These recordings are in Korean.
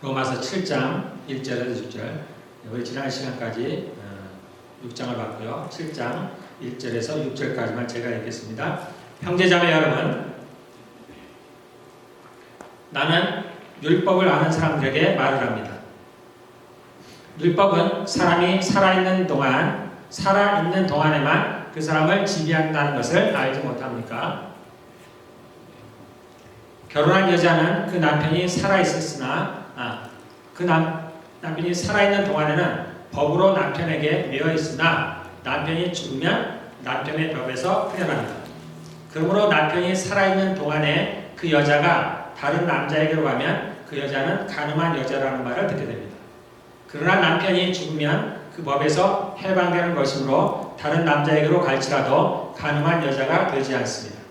로마서 7장 1절에서 6절, 우리 지난 시간까지 6장을 봤고요. 7장 1절에서 6절까지만 제가 읽겠습니다. 형제자매 여러분, 나는 율법을 아는 사람들에게 말을 합니다. 율법은 사람이 살아있는 동안에만 그 사람을 지배한다는 것을 알지 못합니까? 결혼한 여자는 그 남편이 살아있었으나 남편이 살아있는 동안에는 법으로 남편에게 매여있으나 남편이 죽으면 남편의 법에서 풀려납니다. 그러므로 남편이 살아있는 동안에 그 여자가 다른 남자에게로 가면 그 여자는 간음한 여자라는 말을 듣게 됩니다. 그러나 남편이 죽으면 그 법에서 해방되는 것이므로 다른 남자에게로 갈지라도 간음한 여자가 되지 않습니다.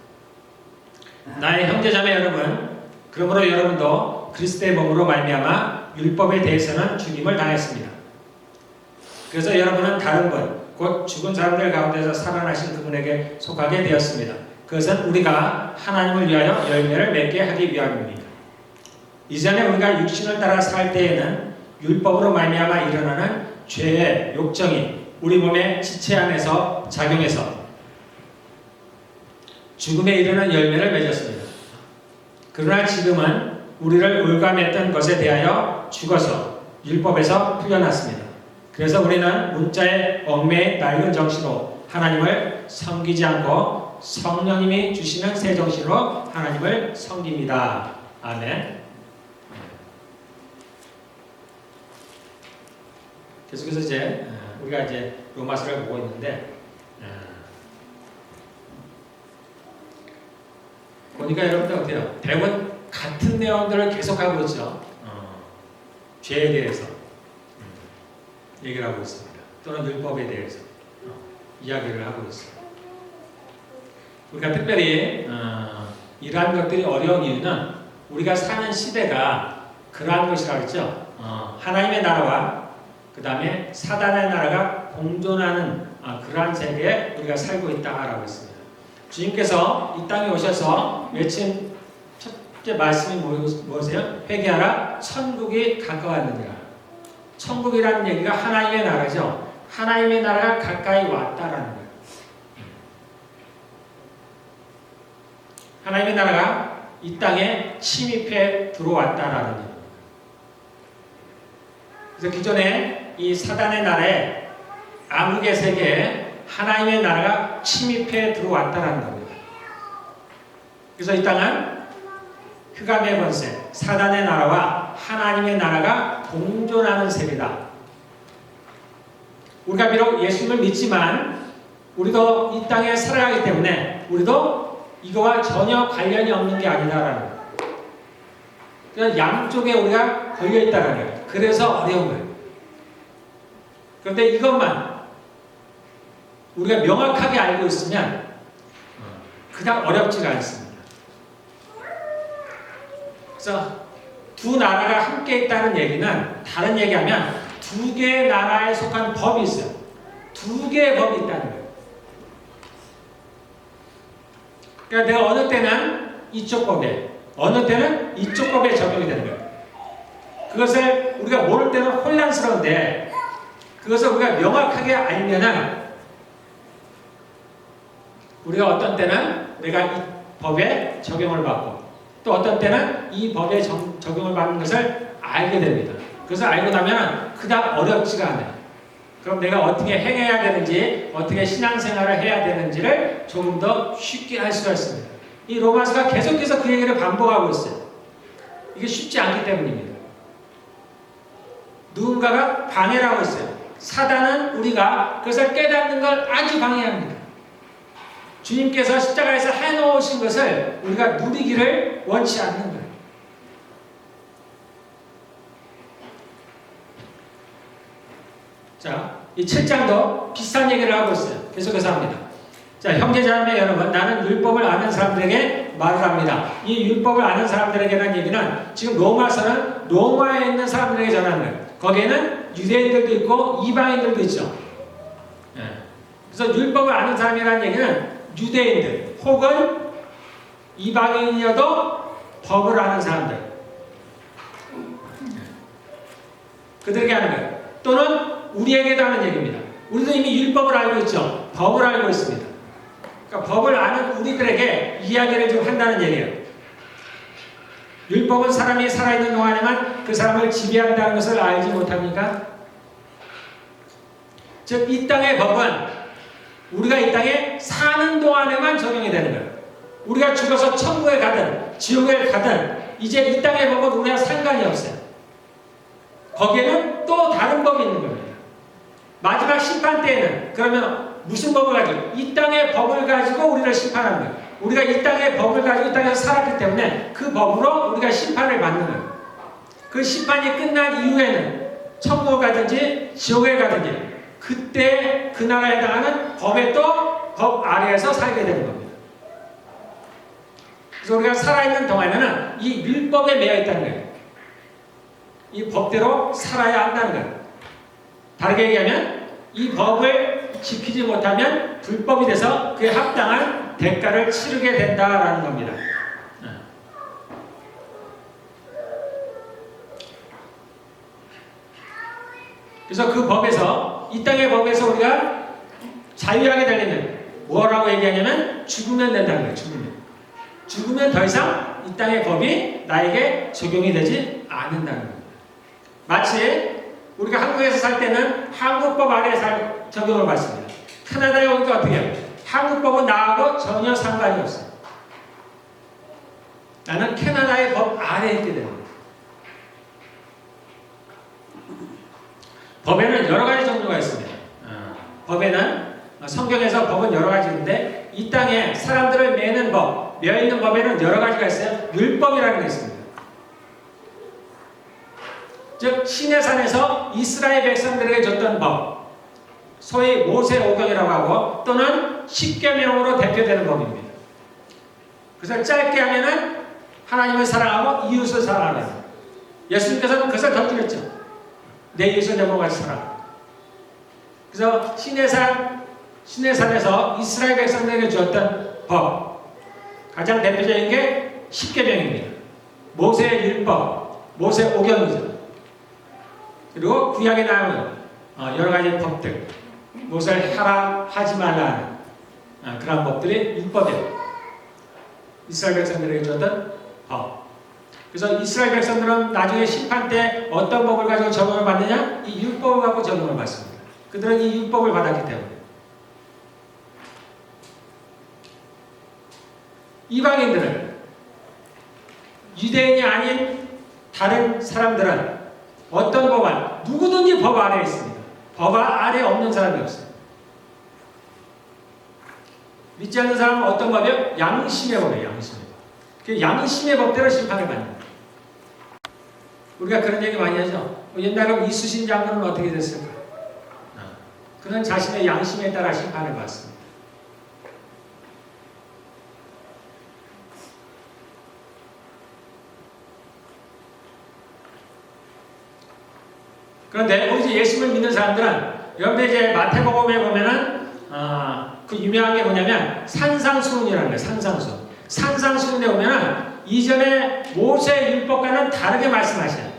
나의 형제자매 여러분, 그러므로 여러분도 그리스도의 몸으로 말미암아 율법에 대해서는 죽임을 당했습니다. 그래서 여러분은 다른 분, 곧 죽은 사람들 가운데서 살아나신 그분에게 속하게 되었습니다. 그것은 우리가 하나님을 위하여 열매를 맺게 하기 위함입니다. 이전에 우리가 육신을 따라 살 때에는 율법으로 말미암아 일어나는 죄의 욕정이 우리 몸의 지체 안에서 작용해서 죽음에 이르는 열매를 맺었습니다. 그러나 지금은 우리를 올가맸던 것에 대하여 죽어서 율법에서 풀려났습니다. 그래서 우리는 문자의 얽매인 낡은 정신으로 하나님을 섬기지 않고 성령님이 주시는 새 정신으로 하나님을 섬깁니다. 아멘. 계속해서 우리가 로마서를 보고 있는데 보니까 여러분들 어때요? 대부분 같은 내용들을 계속하고 있죠. 죄에 대해서 얘기를 하고 있습니다. 또는 율법에 대해서 이야기를 하고 있습니다. 우리가 특별히 이러한 것들이 어려운 이유는 우리가 사는 시대가 그러한 것이라고 했죠. 하나님의 나라와 그 다음에 사단의 나라가 공존하는 그러한 세계에 우리가 살고 있다라고 했습니다. 주님께서 이 땅에 오셔서 외친 첫째 말씀이 무엇이에요? 회개하라, 천국이 가까웠느니라. 천국이라는 얘기가 하나님의 나라죠. 하나님의 나라가 가까이 왔다라는 거예요. 하나님의 나라가 이 땅에 침입해 들어왔다라는 거예요. 그래서 기존에 이 사단의 나라에 암흑의 세계에 하나님의 나라가 침입해 들어왔다라는 겁니다. 그래서 이 땅은 흑암의 권세, 사단의 나라와 하나님의 나라가 공존하는 세계다. 우리가 비록 예수님을 믿지만 우리도 이 땅에 살아가기 때문에 우리도 이거와 전혀 관련이 없는 게 아니다라는 거예요. 그냥 양쪽에 우리가 걸려있다는 거예요. 그래서 어려운 거예요. 그런데 이것만 우리가 명확하게 알고 있으면 그냥 어렵지가 않습니다. 그래서 두 나라가 함께 있다는 얘기는 다른 얘기하면 두 개의 나라에 속한 법이 있어요. 두 개의 법이 있다는 거예요. 그러니까 내가 어느 때는 이쪽 법에, 어느 때는 이쪽 법에 적용이 되는 거예요. 그것을 우리가 모를 때는 혼란스러운데 그것을 우리가 명확하게 알면은 우리가 어떤 때는 내가 이 법에 적용을 받고 또 어떤 때는 이 법에 적용을 받는 것을 알게 됩니다. 그것을 알고 나면 그다음 어렵지가 않아요. 그럼 내가 어떻게 행해야 되는지, 어떻게 신앙생활을 해야 되는지를 조금 더 쉽게 할 수가 있습니다. 이 로마서가 계속해서 그 얘기를 반복하고 있어요. 이게 쉽지 않기 때문입니다. 누군가가 방해를 하고 있어요. 사단은 우리가 그것을 깨닫는 걸 아주 방해합니다. 주님께서 십자가에서 해놓으신 것을 우리가 누리기를 원치 않는 거예요. 자, 이 7장도 비슷한 얘기를 하고 있어요. 계속해서 합니다. 자, 형제자매 여러분, 나는 율법을 아는 사람들에게 말을 합니다. 이 율법을 아는 사람들에게라는 얘기는 지금 로마서는 로마에 있는 사람들에게 전하는 거예요. 거기에는 유대인들도 있고 이방인들도 있죠. 그래서 율법을 아는 사람이라는 얘기는 유대인들 혹은 이방인이어도 법을 아는 사람들. 그들에게 하는 거예요. 또는 우리에게도 하는 얘기입니다. 우리도 이미 율법을 알고 있죠. 법을 알고 있습니다. 그러니까 법을 아는 우리들에게 이야기를 좀 한다는 얘기예요. 율법은 사람이 살아있는 동안에만 그 사람을 지배한다는 것을 알지 못합니까? 즉, 이 땅의 법은 우리가 이 땅에 사는 동안에만 적용이 되는 거예요. 우리가 죽어서 천국에 가든 지옥에 가든 이제 이 땅의 법은 우리와 상관이 없어요. 거기에는 또 다른 법이 있는 겁니다. 마지막 심판 때에는 그러면 무슨 법을 가지고? 이 땅의 법을 가지고 우리를 심판하는 거예요. 우리가 이 땅의 법을 가지고 이 땅에서 살았기 때문에 그 법으로 우리가 심판을 받는 거예요. 그 심판이 끝난 이후에는 천국을 가든지 지옥에 가든지 그때 그 나라에 해당하는 법에 또 법 아래에서 살게 되는 겁니다. 그래서 우리가 살아있는 동안에는 이 율법에 매여 있다는 거예요. 이 법대로 살아야 한다는 거예요. 다르게 얘기하면 이 법을 지키지 못하면 불법이 돼서 그에 합당한 대가를 치르게 된다라는 겁니다. 그래서 그 법에서 이 땅의 법에서 우리가 자유하게 되려면 뭐라고 얘기하냐면 죽으면 된다는 거예요. 죽으면 더 이상 이 땅의 법이 나에게 적용이 되지 않는다는 겁니다. 마치 우리가 한국에서 살 때는 한국법 아래에 적용을 받습니다. 캐나다에 오니까 어떻게 해요? 한국법은 나하고 전혀 상관이 없어요. 나는 캐나다의 법 아래에 있게 되는 거예요. 법에는 여러 가지 종류가 있습니다. 법에는 성경에서 법은 여러 가지인데 이 땅에 사람들을 매는 법, 매어있는 법에는 여러 가지가 있어요. 율법이라는 게 있습니다. 즉 시내산에서 이스라엘 백성들에게 줬던 법, 소위 모세오경이라고 하고 또는 십계명으로 대표되는 법입니다. 그래서 짧게 하면은 하나님을 사랑하고 이웃을 사랑하는. 예수님께서는 그것을 더 줄였죠. 내 이웃을 내 몸같이 사랑하라. 그래서 시내산에서 이스라엘 백성들에게 주었던 법, 가장 대표적인 게 십계명입니다. 모세의 율법, 모세오경이죠. 그리고 구약에 나오는 여러 가지 법들, 무엇을 하라 하지 말라 하는 그런 법들이 율법이에요. 이스라엘 백성들에게 주었던 법. 그래서 이스라엘 백성들은 나중에 심판 때 어떤 법을 가지고 적용을 받느냐? 이 율법을 갖고 적용을 받습니다. 그들은 이 율법을 받았기 때문에. 이방인들은, 유대인이 아닌 다른 사람들은 어떤 법안? 누구든지 법 아래에 있습니다. 법 아래에 없는 사람이 없어요. 믿지 않는 사람은 어떤 법이요? 양심의 법이에요. 양심의 법. 그 양심의 법대로 심판을 받는. 우리가 그런 얘기 많이 하죠. 옛날에 이순신 장군은 어떻게 됐을까? 그는 자신의 양심에 따라 심판을 받습니다. 그런데 우리 이제 예수를 믿는 사람들은 여러분들 이제 마태복음에 보면은 그 유명한 게 뭐냐면 산상수훈이라는 거예요. 산상수훈. 산상수훈에 보면은 이전에 모세 율법과는 다르게 말씀하셔요.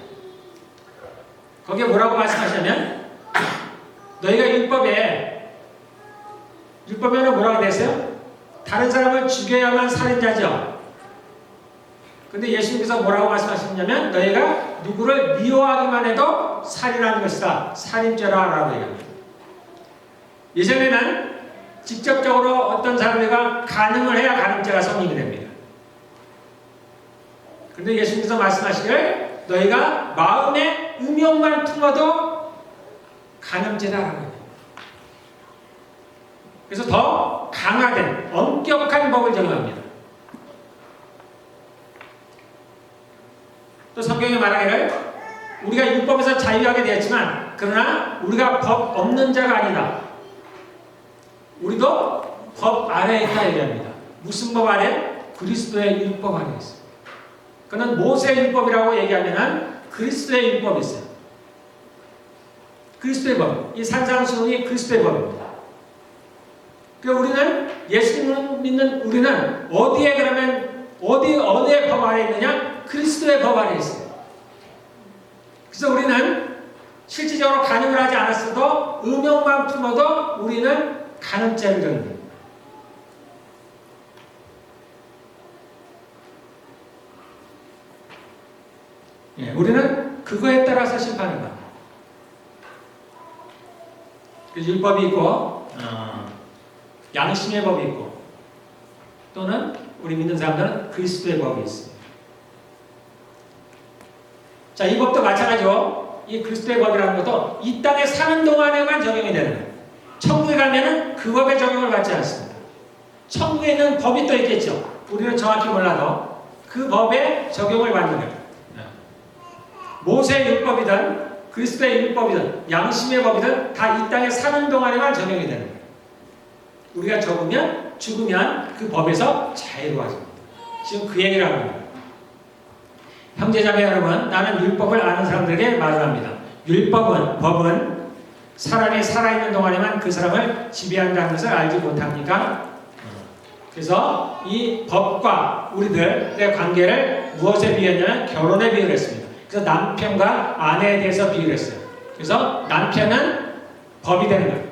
거기에 뭐라고 말씀하시냐면 너희가 율법에는 뭐라고 되어있어요? 다른 사람을 죽여야만 살인자죠. 근데 예수님께서 뭐라고 말씀하시냐면 너희가 누구를 미워하기만 해도 살인하는 것이다. 살인죄라라고 얘기합니다. 예전에는 직접적으로 어떤 사람들과 간음을 해야 간음죄가 성립이 됩니다. 그런데 예수님께서 말씀하시기를 너희가 마음의 음욕만 품어도 간음죄다라고 합니다. 그래서 더 강화된 엄격한 법을 적용합니다. 또 성경이 말하기를 우리가 율법에서 자유하게 되었지만 그러나 우리가 법 없는 자가 아니다. 우리도 법 아래에 있다 얘기합니다. 무슨 법 아래? 그리스도의 율법 아래에 있어요. 그는 모세 율법이라고 얘기하면 그리스도의 율법이 있어요. 그리스도의 법. 이 산상수훈이 그리스도의 법입니다. 그러니까 우리는 예수님을 믿는 우리는 어디에 그러면 어느 법 아래에 있느냐? 그리스도의 법 아래에 있어요. 그래서 우리는 실질적으로 간음을 하지 않았어도 음욕만 품어도 우리는 간음죄를 져요. 예, 우리는 그거에 따라서 심판을 받아요. 율법이 있고 양심의 법이 있고 또는 우리 믿는 사람들은 그리스도의 법이 있습니다. 자, 이 법도 마찬가지로 이 그리스도의 법이라는 것도 이 땅에 사는 동안에만 적용이 되는 거예요. 천국에 가면은 그 법의 적용을 받지 않습니다. 천국에 있는 법이 또 있겠죠. 우리는 정확히 몰라도 그 법의 적용을 받는 거예요. 모세의 율법이든 그리스도의 율법이든 양심의 법이든 다 이 땅에 사는 동안에만 적용이 되는 거예요. 우리가 죽으면 그 법에서 자유로워집니다. 지금 그 얘기를 하는 거예요. 형제자매 여러분, 나는 율법을 아는 사람들에게 말합니다. 법은 사람이 살아있는 동안에만 그 사람을 지배한다는 것을 알지 못합니까? 그래서 이 법과 우리들의 관계를 무엇에 비유했냐면 결혼에 비유를 했습니다. 그래서 남편과 아내에 대해서 비유를 했어요. 그래서 남편은 법이 되는 거예요.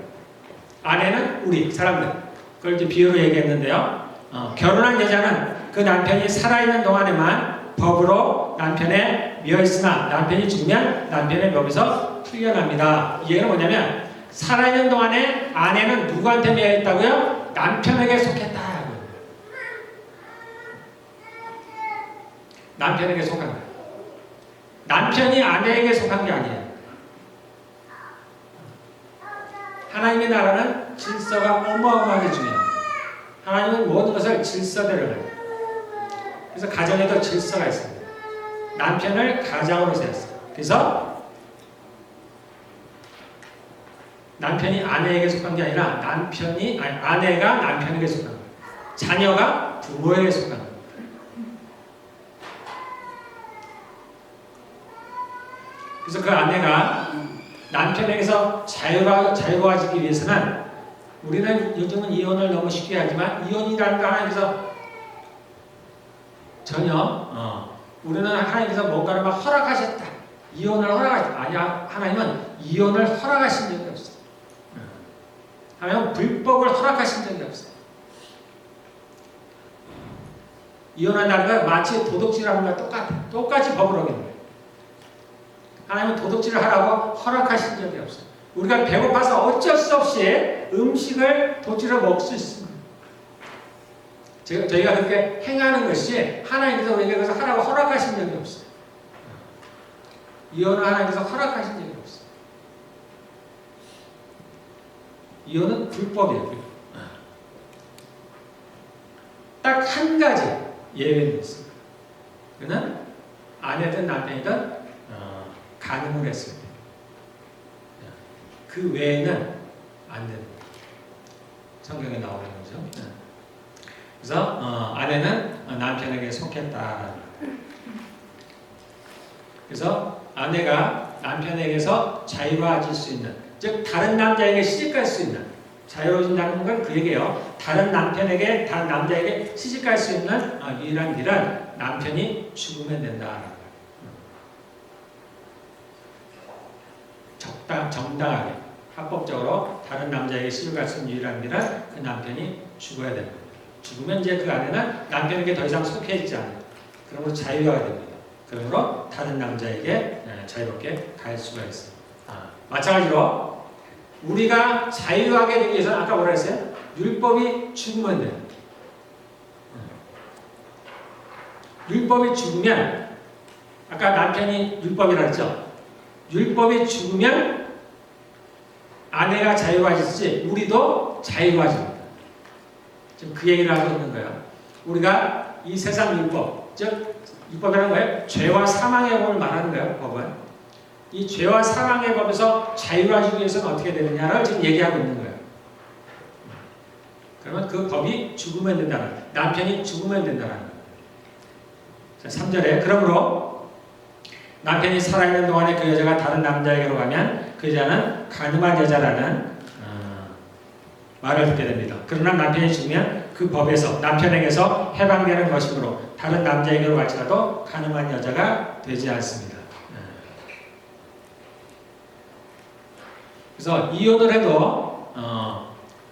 아내는 우리 사람들. 그걸 이제 비유로 얘기했는데요. 결혼한 여자는 그 남편이 살아있는 동안에만 법으로 남편에 미어있으나 남편이 죽으면 남편의 법에서 풀려납니다. 이 얘기는 뭐냐면 살아있는 동안에 아내는 누구한테 미어있다고요? 남편에게 속했다. 남편에게 속한 거예요. 남편이 아내에게 속한 게 아니에요. 하나님의 나라는 질서가 어마어마하게 중요해요. 하나님은 모든 것을 질서대로 해요. 그래서 가정에도 질서가 있습니다. 남편을 가장으로 세웠어요. 그래서 남편이 아내에게 속한 게 아니라 아내가 남편에게 속한 거예요. 자녀가 부모에게 속한 거예요. 그래서 그 아내가 남편에게서 자유로워지기 위해서는 우리는 요즘은 이혼을 너무 쉽게 하지만 이혼이라는 거 하나님께서 전혀 우리는 하나님께서 뭔가를 막 허락하셨다. 이혼을 허락하셨다. 아니야. 하나님은 이혼을 허락하신 적이 없어요. 하나님은 불법을 허락하신 적이 없어요. 이혼한다는 건 마치 도둑질하는 것과 똑같아요. 똑같이 법을 어기는 거예요. 하나님은 도둑질을 하라고 허락하신 적이 없어요. 우리가 배고파서 어쩔 수 없이 음식을 도둑질을 먹을 수 있습니다. 저희가 그렇게 행하는 것이 하나님께서 우리에게 그것을 하라고 허락하신 적이 없어요. 이혼은 하나님께서 허락하신 적이 없어요. 이혼은 불법이에요. 딱 한 가지 예외는 있습니다. 그는 아내든 남편이든 간음을 했을 때. 그 외에는 안 됩니다. 성경에 나오는 거죠. 그래서 아내는 남편에게 속했다. 그래서 아내가 남편에게서 자유로워질 수 있는, 즉 다른 남자에게 시집갈 수 있는, 자유로워진다는 건 그 얘기예요. 다른 남자에게 시집갈 수 있는 유일한 길은 남편이 죽으면 된다. 정당하게 합법적으로 다른 남자에게 시집갈 수 있는 유일한 길은 그 남편이 죽어야 됩니다. 죽으면 이제 그 아내는 남편에게 더 이상 속해지지 않아요. 그러므로 자유가 됩니다. 그러므로 다른 남자에게 자유롭게 갈 수가 있어요. 마찬가지로 우리가 자유하게 되기 위해서는 아까 뭐라 했어요? 율법이 죽으면 돼요. 율법이 죽으면 아까 남편이 율법이라 했죠? 율법이 죽으면 아내가 자유로워지듯이 우리도 자유로워집니다. 지금 그 얘기를 하고 있는 거예요. 우리가 이 세상 율법, 즉 율법이라는 거예요. 죄와 사망의 법을 말하는 거예요. 법은. 이 죄와 사망의 법에서 자유로워지기 위해서는 어떻게 되느냐를 지금 얘기하고 있는 거예요. 그러면 그 법이 죽으면 된다는 거예요. 남편이 죽으면 된다는 거예요. 자, 3절에 그러므로 남편이 살아있는 동안에 그 여자가 다른 남자에게로 가면 그 여자는 간음한 여자라는 말을 듣게 됩니다. 그러나 남편이 죽으면 그 법에서 남편에게서 해방되는 것이므로 다른 남자에게로 갈지라도 간음한 여자가 되지 않습니다. 그래서 이혼을 해도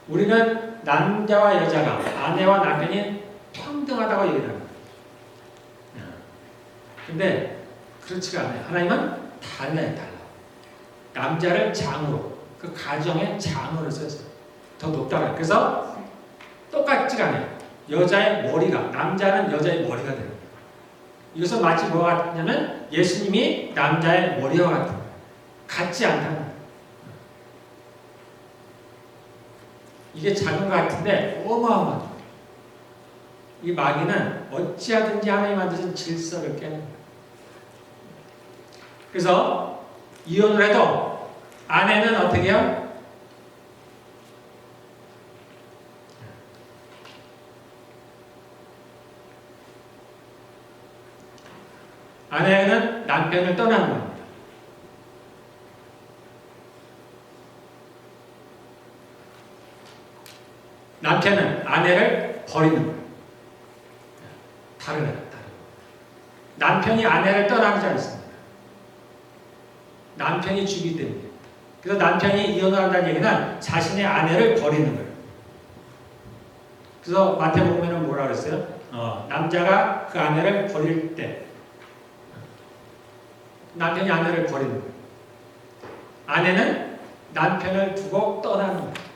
우리는 남자와 여자가 아내와 남편이 평등하다고 얘기를 합니다. 근데 그렇지가 않아요. 하나님은 달라요. 남자를 장으로, 그 가정의 장으로 썼어요. 더 높다고 해요. 그래서 똑같지가 않아요. 여자의 머리가, 남자는 여자의 머리가 돼요. 이것은 마치 뭐가 같냐면 예수님이 남자의 머리와 같은 거예요. 같지 않다는 거예요. 이게 작은 것 같은데 어마어마한 거예요. 이 마귀는 어찌하든지 하나님 만드신 질서를 깨는 거예요. 그래서 이혼을 해도 아내는 어떻게 해요? 아내는 남편을 떠나는 겁니다. 남편은 아내를 버리는 거예요. 다른 애다. 남편이 아내를 떠나지 않습니다. 남편이 주기 때문에. 그래서 남편이 이혼을 한다는 얘기는 자신의 아내를 버리는 거예요. 그래서 마태복음에는 뭐라 그랬어요? 남자가 그 아내를 버릴 때 남편이 아내를 버리는 거예요. 아내는 남편을 두고 떠나는 거예요.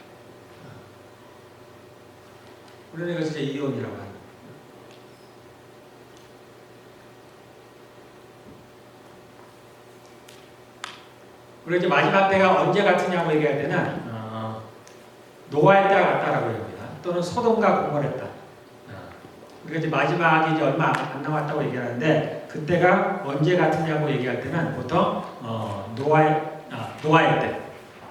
우리는 이것을 이제 이혼이라고 합니다. 우리 이제 마지막 때가 언제 같으냐고 얘기할 때는 노아의 때가 같다라고 얘기합니다. 또는 소돔과 고모의 때. 우리가 이제 마지막이 이제 얼마 안 남았다고 얘기하는데 그때가 언제 같으냐고 얘기할 때는 보통 노아의 때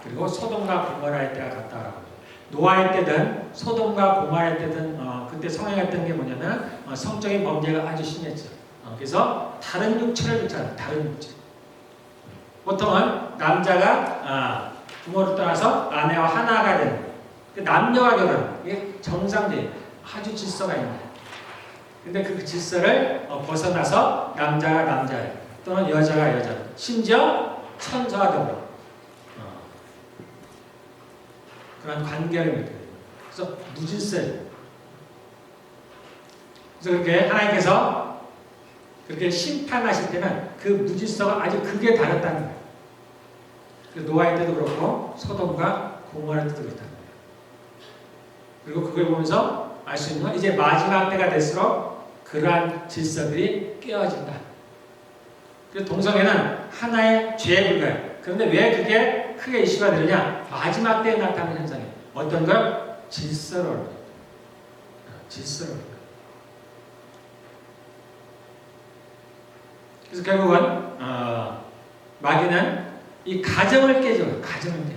그리고 소돔과 고모라의 때가 같다라고. 노아의 때든 소돔과 고모라의 때든 그때 성행했던 게 뭐냐면 성적인 범죄가 아주 심했죠. 그래서 다른 육체를 줬잖아요. 다른 육체. 보통은 남자가 부모를 떠나서 아내와 하나가 되는 거예요. 남녀가 결혼, 이게 정상적인 아주 질서가 있는 거예요. 근데 그 질서를 벗어나서 남자가 남자예요. 또는 여자가 여자. 심지어 천사가 되고 그런 관계를 맺게 돼요. 그래서 무질서예요. 그래서 그렇게 하나님께서 그렇게 심판하실 때는 그 무질서가 아주 극에 달했다는 거예요. 노아의 때도 그렇고 소돔과 고모라의 때도 그렇다는 거예요. 그리고 그걸 보면서 알 수 있는 건 이제 마지막 때가 될수록 그러한 질서들이 깨어진다. 그래서 동성애는 하나의 죄에 불과해요. 그런데 왜 그게 크게 이슈가 되느냐? 마지막 때에 나타나는 현상이에요. 어떤 걸? 질서를. 그래서 결국은 마귀는 이 가정을 깨져요. 가정을 깨.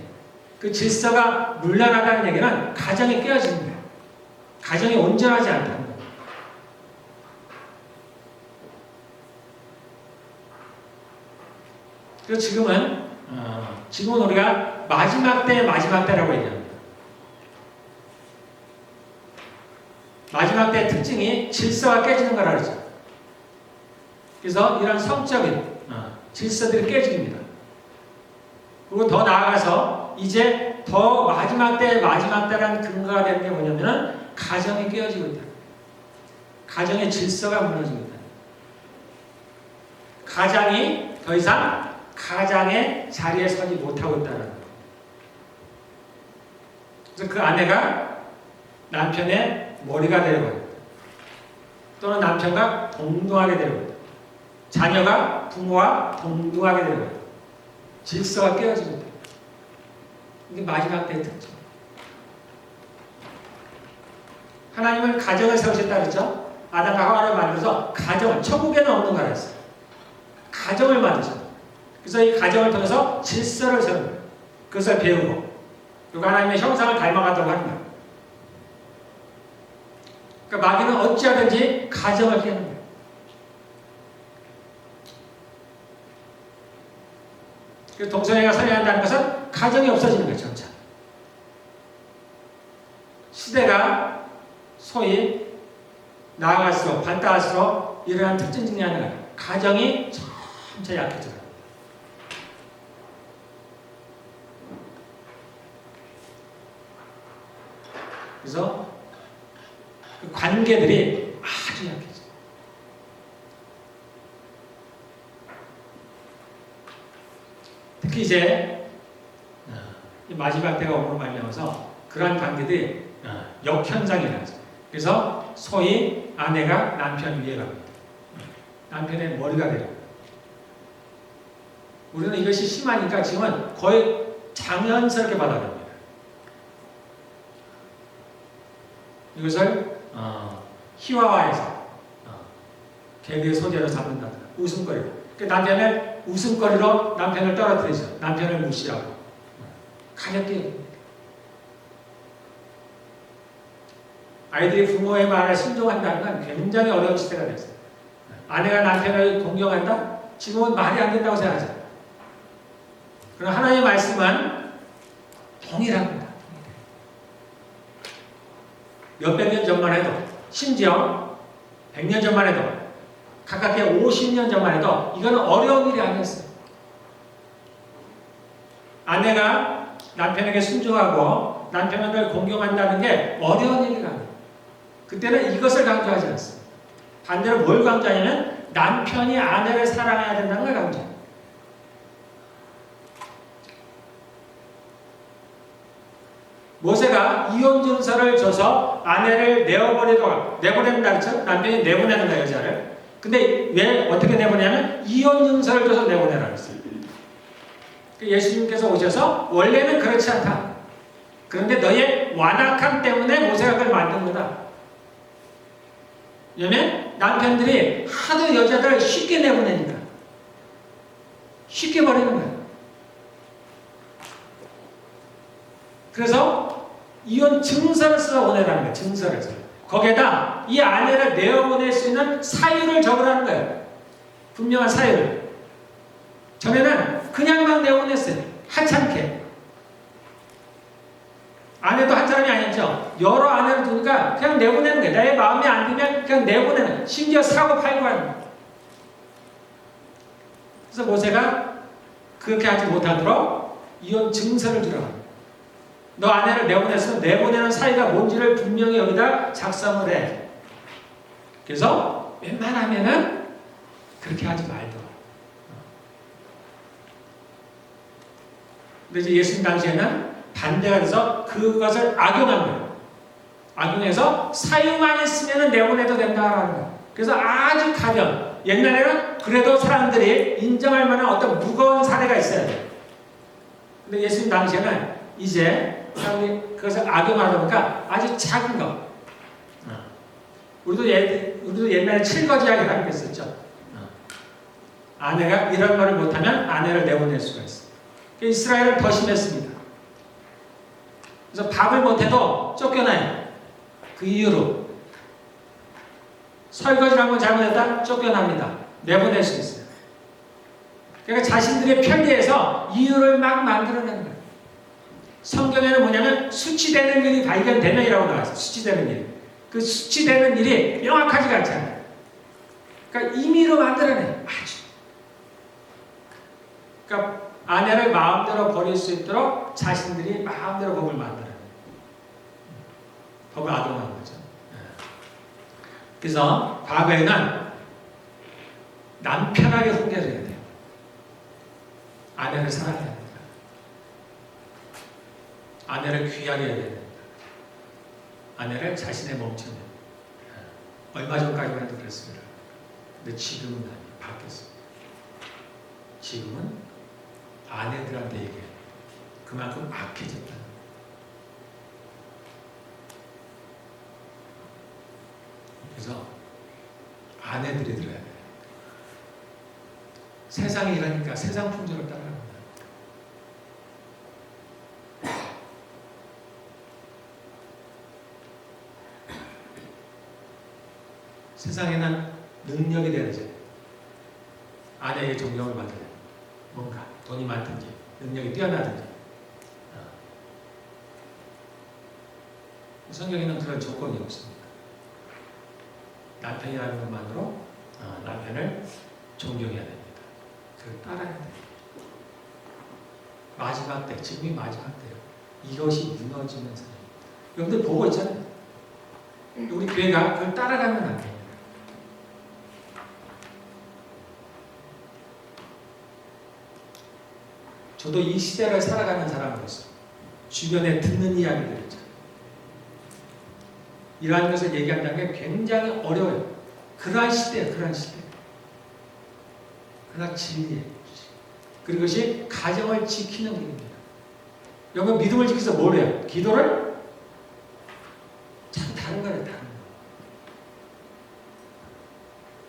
그 질서가 물러나가는 얘기는 가정이 깨어지는 거예요. 가정이 온전하지 않다는 거예요. 그래서 지금은 우리가 마지막 때라고 얘기합니다. 마지막 때의 특징이 질서가 깨지는 거라 그러죠. 그래서 이런 성적인 질서들이 깨집니다. 그리고 더 나아가서 이제 더 마지막 때라는 근거가 되는 게 뭐냐면 가정이 깨어지고 있다. 가정의 질서가 무너지고 있다. 가장이 더 이상 가장의 자리에 서지 못하고 있다는 거예요. 그래서 그 아내가 남편의 머리가 되어버렸다. 또는 남편과 동등하게 되어버렸다. 자녀가 부모와 동등하게 되어버렸다. 질서가 깨어지고 있다. 이게 마지막 때의 특징. 하나님은 가정을 세우셨다 그랬죠? 아담과 하와를 만들어서 가정을, 천국에는 없는 거라 했어요. 가정을 만드셨어요. 그래서 이 가정을 통해서 질서를 세우는 거예요. 그것을 배우고 그리고 하나님의 형상을 닮아가도록 하는 거예요. 그러니까 마귀는 어찌하든지 가정을 깨는 거예요. 그래서 동성애가 선행한다는 것은 가정이 없어지는 거예요. 점차. 시대가 소위 나아갈수록 발달할수록 이러한 특징 중에 하나가 가정이 점차 약해져요. 그래서 그 관계들이 아주 약해져. 특히 이제 이 마지막 때가 오므로 말미암아서 그러한 관계들이 역현상이 일어나죠. 그래서 소위 아내가 남편 위에 갑니다. 남편의 머리가 돼요. 우리는 이것이 심하니까 지금은 거의 자연스럽게 받아들입니다. 이것을 희화화해서 개그의 소재로 삼는다든가 웃음거리로. 남편의 웃음거리로 남편을 떨어뜨리죠. 남편을 무시하고 가볍게. 아이들이 부모의 말에 순종한다는 건 굉장히 어려운 시대가 됐어요. 아내가 남편을 공경한다? 지금은 말이 안 된다고 생각하죠. 그러나 하나님의 말씀은 동일합니다. 몇백 년 전만 해도, 심지어 100년 전만 해도, 가깝게 50년 전만 해도 이거는 어려운 일이 아니었어요. 아내가 남편에게 순종하고 남편을 공경한다는 게 어려운 일이 아니에요. 그때는 이것을 강조하지 않았어요. 반대로 뭘 강조하냐면 남편이 아내를 사랑해야 된다는 걸 강조해요. 모세가 이혼 증서를 줘서 아내를 내보낸다 그랬죠? 남편이 내보내는 거예요, 여자를. 근데 왜 어떻게 내보내냐면 이혼 증서를 줘서 내보내라고 했어요. 예수님께서 오셔서 원래는 그렇지 않다. 그런데 너의 완악함 때문에 모세가 그걸 만든 거다. 왜냐면 남편들이 하도 여자들을 쉽게 내보내니까. 쉽게 버리는 거예요. 그래서 이혼 증서를 써서 보내라는 거예요. 증서를 써요. 거기에다 이 아내를 내어보낼 수 있는 사유를 적으라는 거예요. 분명한 사유를. 전에는 그냥 막 내보냈어요. 하찮게. 아내도 한 사람이 아니었죠. 여러 아내를 두니까 그냥 내보내는 거예요. 나의 마음에 안 들면 그냥 내보내는 거예요. 심지어 사고 팔고 하는 거예요. 그래서 모세가 그렇게 하지 못하도록 이혼 증서를 주라고 합니다. 너 아내를 내보냈으면 내보내는 사유가 뭔지를 분명히 여기다 작성을 해. 그래서 웬만하면은 그렇게 하지 말도록. 근데 이제 예수님 당시에는 반대가 돼서 그것을 악용한 거예요. 악용해서 사유만 있으면 내보내도 된다라는 거예요. 그래서 아주 가벼운. 옛날에는 그래도 사람들이 인정할 만한 어떤 무거운 사례가 있어야 돼요. 근데 예수님 당시에는 이제 사람들이 그것을 악용하다 보니까 아주 작은 거. 우리도 옛날에 7거지 이야기라는 게 있었죠. 아내가 이런 말을 못하면 아내를 내보낼 수가 있어요. 이스라엘은 더 심했습니다. 그래서 밥을 못해도 쫓겨나요. 그 이유로. 설거지를 한번 잘못했다? 쫓겨납니다. 내보낼 수 있어요. 그러니까 자신들의 편리해서 이유를 막 만들어내는 거예요. 성경에는 뭐냐면 수치되는 일이 발견되면이라고 나와있어요. 수치되는 일. 그 수치되는 일이 명확하지가 않잖아요. 그러니까 임의로 만들어내요. 아주. 그러니까 아내를 마음대로 버릴 수 있도록 자신들이 마음대로 법을 만들어요. 법을 악용하는 거죠. 그래서 과거에는 남편에게 훈계를 해야 돼요. 아내를 사랑해야 됩니다. 아내를 귀하게 해야 됩니다. 아내를 자신의 몸처럼. 얼마 전까지만 해도 그랬습니다. 근데 지금은 바뀌었습니다. 지금은 아내들한테 얘기해요. 그만큼 악해졌다. 그래서 아내들이 들어야 돼요. 세상이 이러니까 세상 풍조를 따라갑니다. 세상에는 능력이 되야죠. 아내의 존경을 받아야 돼요. 뭔가 돈이 많든지 능력이 뛰어나든지. 성경에는 그런 조건이 없습니다. 남편이라는 것만으로 남편을 존경해야 됩니다. 그걸 따라야 돼요. 마지막 때, 지금이 마지막 때예요. 이것이 무너지는 사람입니다. 여러분들 보고 있잖아요. 우리 교회가 그걸 따라가면 안 돼요. 저도 이 시대를 살아가는 사람으로서 주변에 듣는 이야기들 있잖아요. 이러한 것을 얘기한다는 게 굉장히 어려워요. 그러한 시대예요. 그러한 시대. 그러나 진리예요. 그리고 그것이 가정을 지키는 길입니다. 여러분 믿음을 지켜서 뭘 해요? 기도를 참 다른 거예요. 다른 거.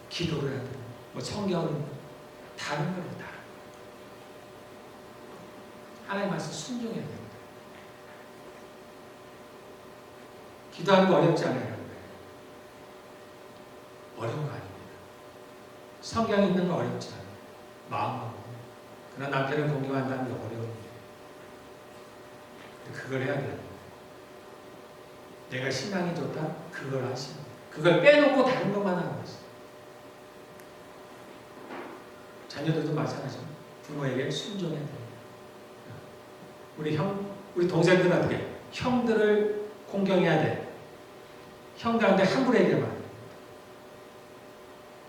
기도를 해야 돼요. 뭐 성경은 다른 거예요. 다른 거. 하나님 말씀 순종해야 됩니다. 기도하는 거 어렵지 않아요. 어려운 거 아닙니다. 성경 읽는 거 어렵지 않아요. 마음으로. 그러나 남편을 공경한다는 게 어려운데 그걸 해야 돼요. 내가 신앙이 좋다? 그걸 하시는 거예요. 그걸 빼놓고 다른 것만 하는 거죠. 자녀들도 마찬가지죠. 부모에게 순종해야 돼요. 우리 동생들은 어떻게 해요? 형들을 공경해야 돼. 형들한테 함부로 얘기하면 안 돼.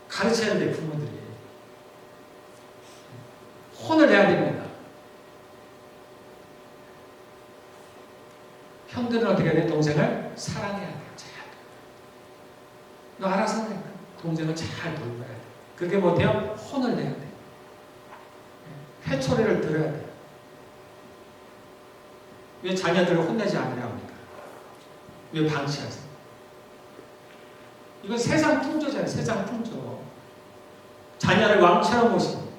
가르쳐야 돼, 부모들이. 혼을 내야 됩니다. 형들은 어떻게 해야 돼? 동생을 사랑해야 돼. 잘. 너 알아서 해. 동생을 잘 돌봐야 돼. 그렇게 못해요? 혼을 내야 돼. 회초리를 들어야 돼. 왜 자녀들을 혼내지 않으려고 합니까? 왜 방치하세요? 이건 세상 풍조잖아요. 세상 풍조. 자녀를 왕처럼 모십니다.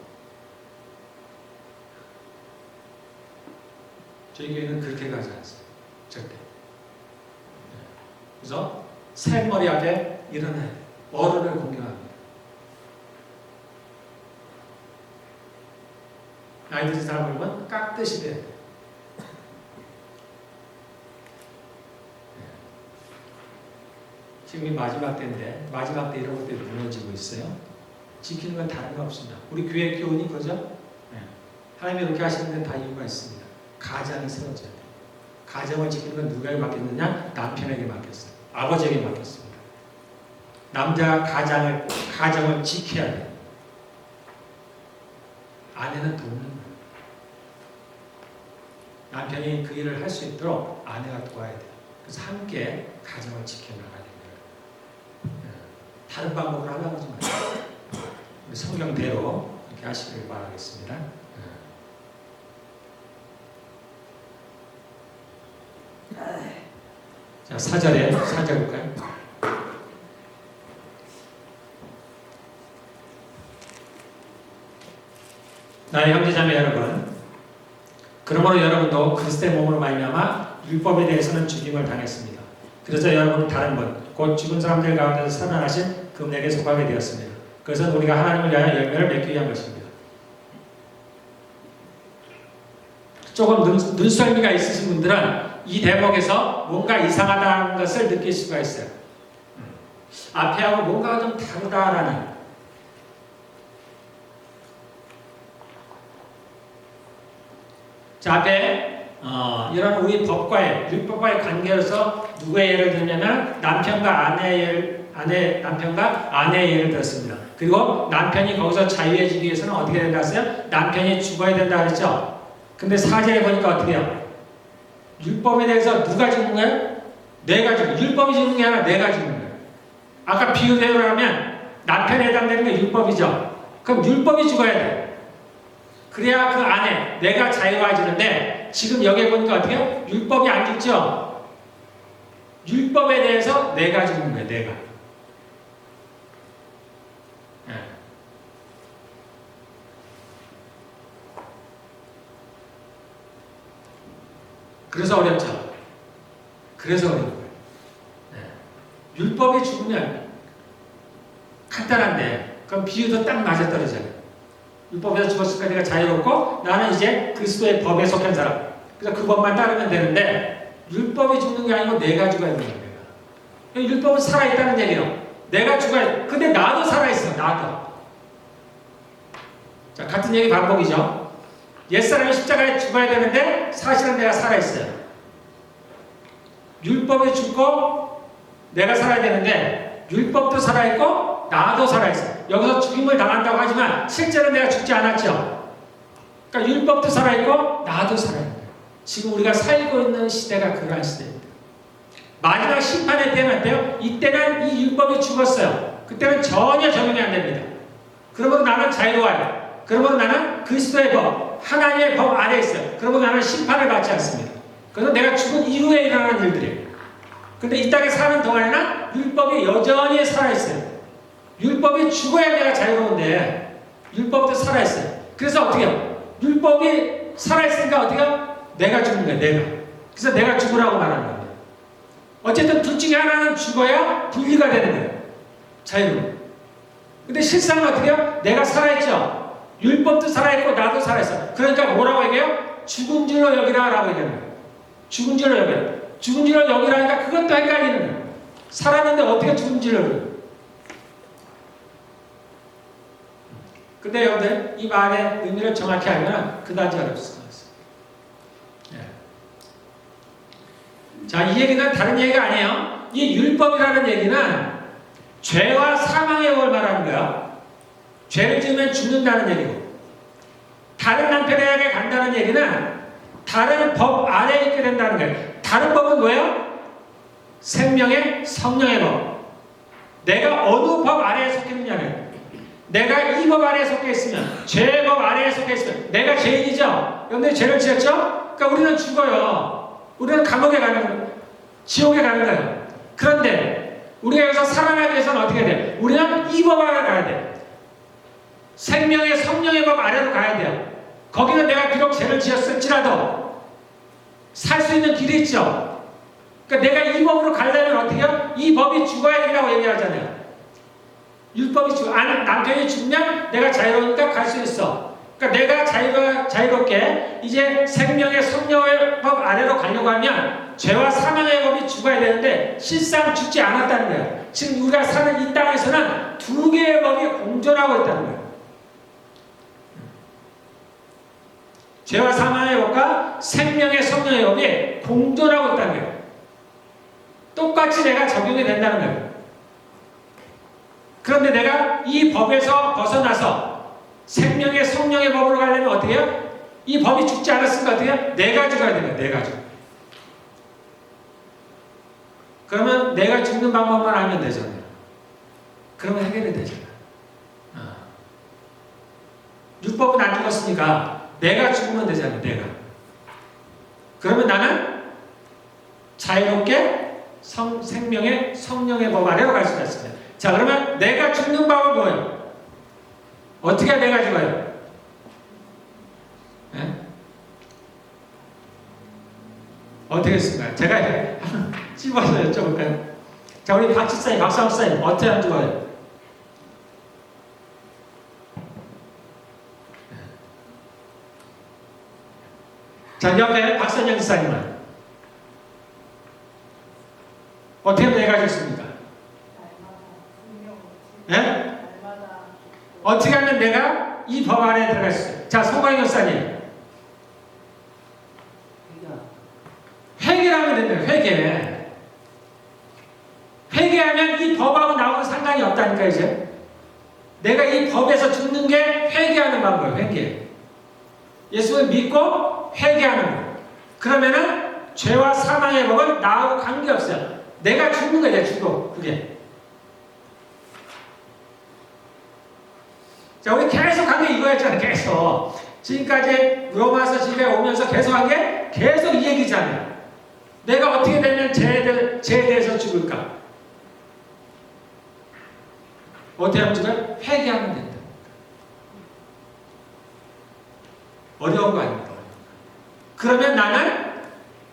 저희 교회는 그렇게 가지 않습니다. 절대. 그래서 새머리 앞에 일어나야 돼요. 어른을 공경합니다. 나이 드신 사람을 보면 깍듯이 돼야 돼요. 지금이 마지막 때인데 마지막 때 이런 것들이 무너지고 있어요. 지키는 건 다른 거 없습니다. 우리 교회 교훈이 그죠? 하나님이 이렇게 하시는 데는 다 이유가 있습니다. 가장이 세워져야 돼요. 가정을 지키는 건 누가 맡겼느냐? 남편에게 맡겼어요. 아버지에게 맡겼습니다. 남자가 가정을 지켜야 돼요. 아내는 돕는 거예요. 남편이 그 일을 할 수 있도록 아내가 도와야 돼요. 그래서 함께 가정을 지켜나가야 돼요. 다른 방법으로 하려고 하지 마세요. 성경대로 이렇게 하시길 바라겠습니다. 자, 4절 볼까요? 나의 형제자매 여러분, 그러므로 여러분도 그리스도의 몸으로 말미암아 율법에 대해서는 죽임을 당했습니다. 그래서 여러분은 다른 분, 곧 죽은 사람들 가운데서 살아나신 그분에게 속하게 되었습니다. 그것은 우리가 하나님을 위하여 열매를 맺기 위한 것입니다. 조금 눈썰미가 있으신 분들은 이 대목에서 뭔가 이상하다는 것을 느낄 수가 있어요. 앞에하고 뭔가가 좀 다르다라는. 자, 앞에 이런 우리 법과의 율법과의 관계로서 누구의 예를 들냐면 남편과 아내의 예를 들었습니다. 그리고 남편이 거기서 자유해지기 위해서는 어떻게 된다 했어요? 남편이 죽어야 된다 그랬죠? 근데 4절에 보니까 어떻게 해요? 율법에 대해서 누가 죽는 거예요? 내가 죽는 거예요. 율법이 죽는 게 아니라 내가 죽는 거예요. 아까 비유대로 하면 남편에 해당되는 게 율법이죠. 그럼 율법이 죽어야 돼요. 그래야 그 안에 내가 자유화해지는데 지금 여기에 보니까 어떻게 해요? 율법이 안 죽죠? 율법에 대해서 내가 죽는 거예요. 내가. 네. 그래서 어렵죠. 그래서 어려운 거예요. 네. 율법이 죽으면 간단한데 그럼 비유도 딱 맞아떨어져요. 율법에서 죽었으니까 내가 자유롭고 나는 이제 그리스도의 법에 속한 사람. 그래서 그 법만 따르면 되는데 율법이 죽는 게 아니고 내가 죽어야 되는 거예요. 율법은 살아있다는 얘기예요. 내가 죽어야. 근데 나도 살아있어. 나도. 자, 같은 얘기 반복이죠. 옛사람이 십자가에 죽어야 되는데 사실은 내가 살아있어요. 율법이 죽고 내가 살아야 되는데 율법도 살아있고 나도 살아있어. 여기서 죽임을 당한다고 하지만 실제로 내가 죽지 않았죠. 그러니까 율법도 살아있고 나도 살아있는 거예요. 지금 우리가 살고 있는 시대가 그러한 시대입니다. 마지막 심판의 때는 어때요? 이때는 이 율법이 죽었어요. 그때는 전혀 적용이 안 됩니다. 그러므로 나는 자유로워요. 그러므로 나는 그리스도의 법, 하나님의 법 아래에 있어요. 그러므로 나는 심판을 받지 않습니다. 그래서 내가 죽은 이후에 일어나는 일들이에요. 근데 이 땅에 사는 동안에는 율법이 여전히 살아있어요. 율법이 죽어야 내가 자유로운데 율법도 살아있어요. 그래서 어떻게 해요? 율법이 살아있으니까 어떻게 해요? 내가 죽는 거예요. 내가. 그래서 내가 죽으라고 말하는 거예요. 어쨌든 둘 중에 하나는 죽어야 분리가 되는 거예요. 자유로. 근데 실상은 어떻게 해요? 내가 살아있죠. 율법도 살아있고 나도 살아있어. 그러니까 뭐라고 얘기해요? 죽은 줄로 여기라 라고 얘기하는 거예요. 죽은 줄로 여기라. 죽은 줄로 여기라니까 그것도 헷갈리는 거예요. 살았는데 어떻게 죽은 줄로 여기라. 근데 여러분들 이 말의 의미를 정확히 알면 그다지 어렵습니다. 자, 이 얘기는 다른 얘기가 아니에요. 이 율법이라는 얘기는 죄와 사망의 법을 말하는 거예요. 죄를 지으면 죽는다는 얘기고, 다른 남편에게 간다는 얘기는 다른 법 아래에 있게 된다는 거예요. 다른 법은 뭐예요? 생명의 성령의 법. 내가 어느 법 아래에 속해 있느냐는, 내가 이 법 아래에 속해 있으면, 죄의 법 아래에 속해 있으면 내가 죄인이죠. 여러분들이 죄를 지었죠? 그러니까 우리는 죽어요. 우리는 감옥에 가는 거예요. 지옥에 가는 거예요. 그런데 우리가 여기서 살아나기 위해서는 어떻게 돼요? 우리는 이 법 아래로 가야 돼요. 생명의 성령의 법 아래로 가야 돼요. 거기는 내가 비록 죄를 지었을지라도 살 수 있는 길이 있죠. 그러니까 내가 이 법으로 가려면 어떻게 해요? 이 법이 죽어야 된다고 얘기하잖아요. 율법이 죽어. 남편이 죽으면 내가 자유로우니까 갈 수 있어. 그러니까 내가 자유롭게 이제 생명의 성령의 법 아래로 가려고 하면 죄와 사망의 법이 죽어야 되는데 실상 죽지 않았다는 거예요. 지금 우리가 사는 이 땅에서는 두 개의 법이 공존하고 있다는 거예요. 죄와 사망의 법과 생명의 성령의 법이 공존하고 있다는 거예요. 똑같이 내가 적용이 된다는 거예요. 그런데 내가 이 법에서 벗어나서 생명의 성령의 법으로 가려면 어떻게 해요? 이 법이 죽지 않았으니까 어떻게 해요? 내가 죽어야 돼요. 내가 죽어. 그러면 내가 죽는 방법만 알면 되잖아요. 그러면 해결이 되잖아요. 율법은 안 죽었으니까 내가 죽으면 되잖아요. 내가. 그러면 나는 자유롭게 생명의 성령의 법 아래로 갈 수가 있습니다. 자, 그러면 내가 죽는 방법은 뭐예요? 어떻게 내가 죽어요? 네? 어떻게 했을까요? 제가 찝어서 여쭤볼까요? 자, 우리 박집사님, 박사목사님 어떻게 하면 죽어요? 자, 옆에 박선영 집사님은 어떻게 하면 내가 죽습니까? 네? 어떻게 하면 내가 이 법 안에 들어갈 수 있어요? 자, 송광희 목사님. 회개하면 된대요. 회개하면 이 법하고 나하고는 상관이 없다니까 이제. 내가 이 법에서 죽는 게 회개하는 방법이에요. 회개. 예수를 믿고 회개하는 거예요. 그러면은 죄와 사망의 법은 나하고 관계없어요. 내가 죽는 거예요. 죽어. 그게. 자, 우리 계속 한 게 이거였잖아요. 계속. 지금까지 로마서 집에 오면서 계속 한 게 계속 이 얘기잖아요. 내가 어떻게 되면 죄에 대해서 죽을까? 어떻게 하면 죽어요? 회개하면 된다. 어려운 거 아닙니까? 그러면 나는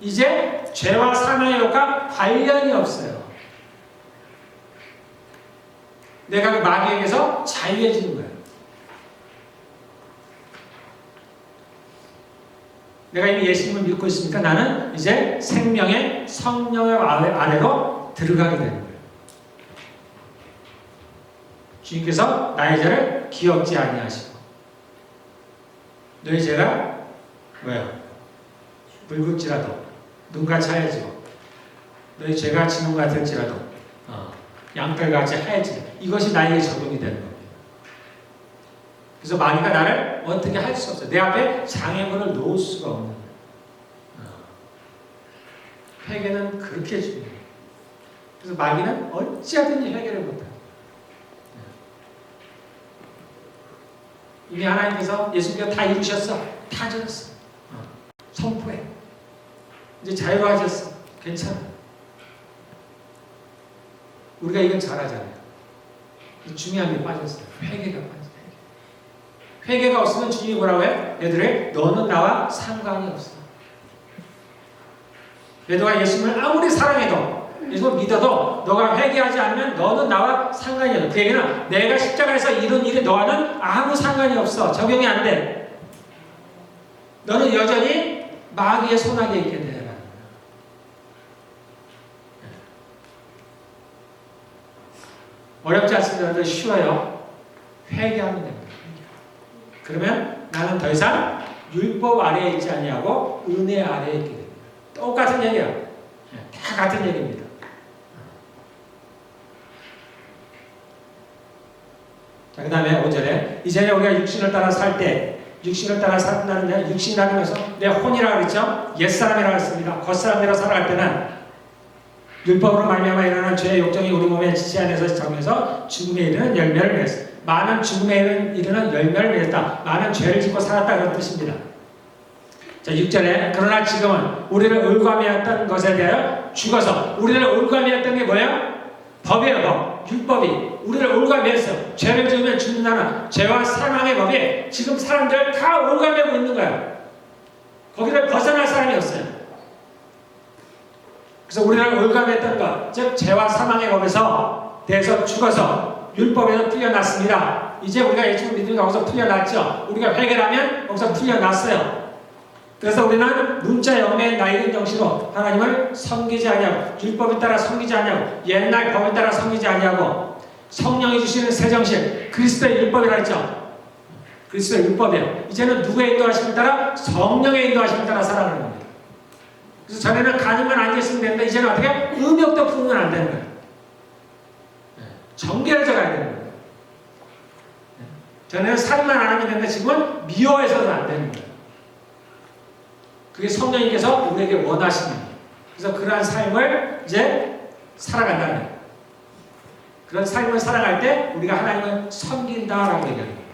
이제 죄와 사망의 법과 관련이 없어요. 내가 그 마귀에게서 자유해지는 거예요. 내가 이미 예수님을 믿고 있으니까 나는 이제 생명의 성령의 아래로 들어가게 되는 거예요. 주님께서 나의 죄를 기억지 아니하시고 너희 죄가 뭐예요? 붉을지라도 눈같이 하얘지고 너희 죄가 지는 것 같을지라도 양털같이 하얘지라. 이것이 나에게 적용이 되는 겁니다. 그래서 마귀가 나를 어떻게 할 수 없어요. 내 앞에 장애물을 놓을 수가 없는 거예요. 회개는 그렇게 중요해요. 그래서 마귀는 어찌하든지 회개를 못해요. 이미 하나님께서 예수님께서 다 이루셨어. 다 졌어. 선포해. 이제 자유로워졌어. 괜찮아. 우리가 이건 잘하잖아요. 중요한 게 빠졌어요. 회개가 빠졌어요. 회개가 없으면 주님이 뭐라고 해? 얘들아, 너는 나와 상관이 없어. 너가 예수님을 아무리 사랑해도 예수님을 믿어도 너가 회개하지 않으면 너는 나와 상관이 없어. 그 얘기는 내가 십자가에서 이룬 일이 너와는 아무 상관이 없어. 적용이 안 돼. 너는 여전히 마귀의 손아귀에 있게 돼. 어렵지 않습니다. 쉬워요. 회개하면 됩니다. 그러면 나는 더 이상 율법 아래에 있지 아니하고 은혜 아래에 있게 됩니다. 똑같은 얘기예요. 다 같은 얘기입니다. 자, 그 다음에 5절에 이제는 우리가 육신을 따라 살 때, 육신을 따라 산다는 육신이라는 것은 내 혼이라고 그랬죠? 옛사람이라고 했습니다. 겉사람이라고 살아갈 때는 율법으로 말미암아 일어나는 죄의 욕정이 우리 몸에 지체 안에서 정해서 죽음에 이르는 열매를 맺었다. 많은 죽음에 이르는 열매를 맺었다. 많은 죄를 짓고 살았다 그런 뜻입니다. 자, 6절에 그러나 지금은 우리를 올가매었던 것에 대하여 죽어서 우리를 올가매었던 게 뭐예요? 법이에요. 법. 율법이 우리를 올가매었어요. 죄를 지으면 죽는다는 죄와 사망의 법이 지금 사람들 다 올가매고 있는 거예요. 거기를 벗어날 사람이 없어요. 그래서 우리를 올가매했던 것, 즉 죄와 사망의 법에서 대해서 죽어서 율법에서 풀려났습니다. 이제 우리가 예수를 믿으면 거기서 풀려났죠. 우리가 회개하면 거기서 풀려났어요. 그래서 우리는 문자 영매의 나이든 정신으로 하나님을 섬기지 아니하고 율법에 따라 섬기지 아니하고 옛날 법에 따라 섬기지 아니하고 성령이 주시는 새 정신, 그리스도의 율법이라 했죠. 그리스도의 율법이에요. 이제는 누구의 인도하심을 따라? 성령의 인도하심을 따라 살아가는 겁니다. 그래서 전에는 가능만 앉아있으면 되는데 이제는 어떻게? 음욕도 품으면 안 되는 거예요. 정결해져 가야 되는 거예요. 전에는 살만 안 하면 되는데 지금은 미워해서는 안 되는 거예요. 그게 성령님께서 우리에게 원하시는 거예요. 그래서 그러한 삶을 이제 살아간다는 거예요. 그런 삶을 살아갈 때 우리가 하나님을 섬긴다라고 얘기합니다.